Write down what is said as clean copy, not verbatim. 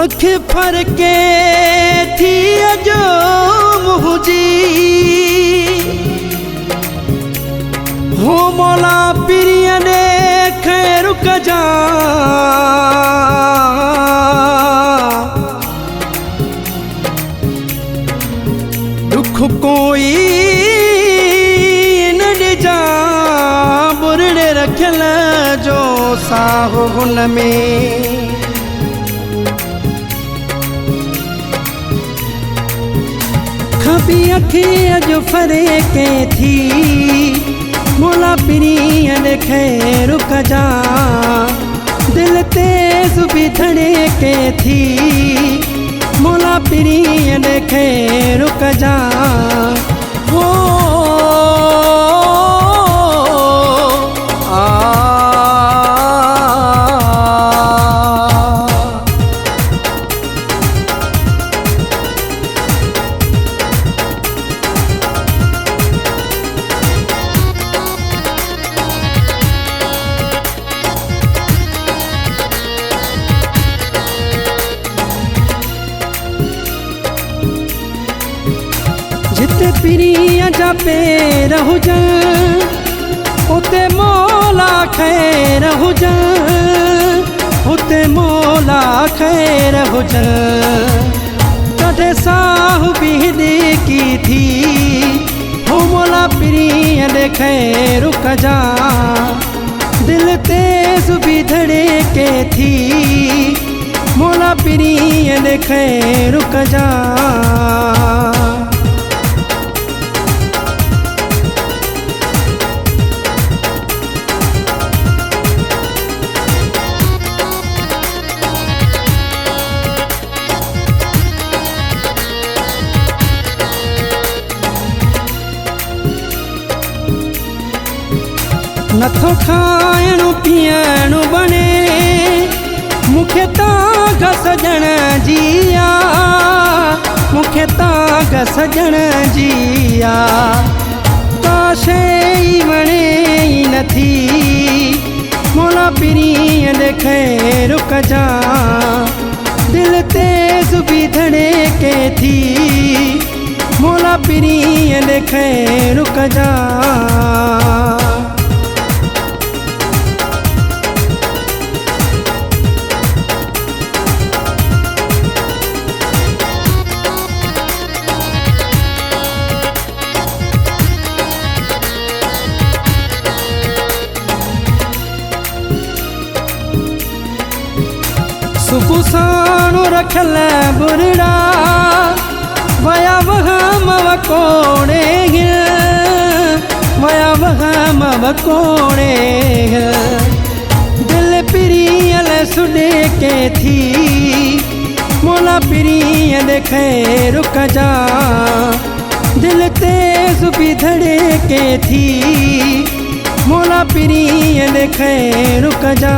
अख फरके थी अजो मुझी हो मौला पिरिया ने खैर कजा दुख कोई न ॾिजा बुरड़े रखियल जो साहो हुन में खबी अखी अजो फरके थी मौला पिरिया ने खैर कजा दिल ते सुबी धड़के थी मौला पिरिया ने खैर कजा हो जिते पिरिया जा पेर हुजन उते मौला खैर हुजन उते मौला खैर हुजन कदे साहु बिहदी की थी हो मौला पिरिया दे खैर कजा दिल ते सुबी धड़के थी मौला पिरिया दे खैर कजा नथो खाइणु पीअणु बने मूंखे तांग सजण जिया मूंखे तांग सजण जिया का शइ वणे ई नथी मौला पिरिया दे खैर कजा दिल ते सुबी धड़के थी मौला पिरिया दे खैर कजा सुबह साणु रखल बुरड़ा वया वहम वकोड़े वया वहम वकोड़े दिल पिरियल सुडे के थी मौला पिरिया दे खैर कजा दिल ते सुबी धड़के थी मौला पिरिया दे खैर कजा।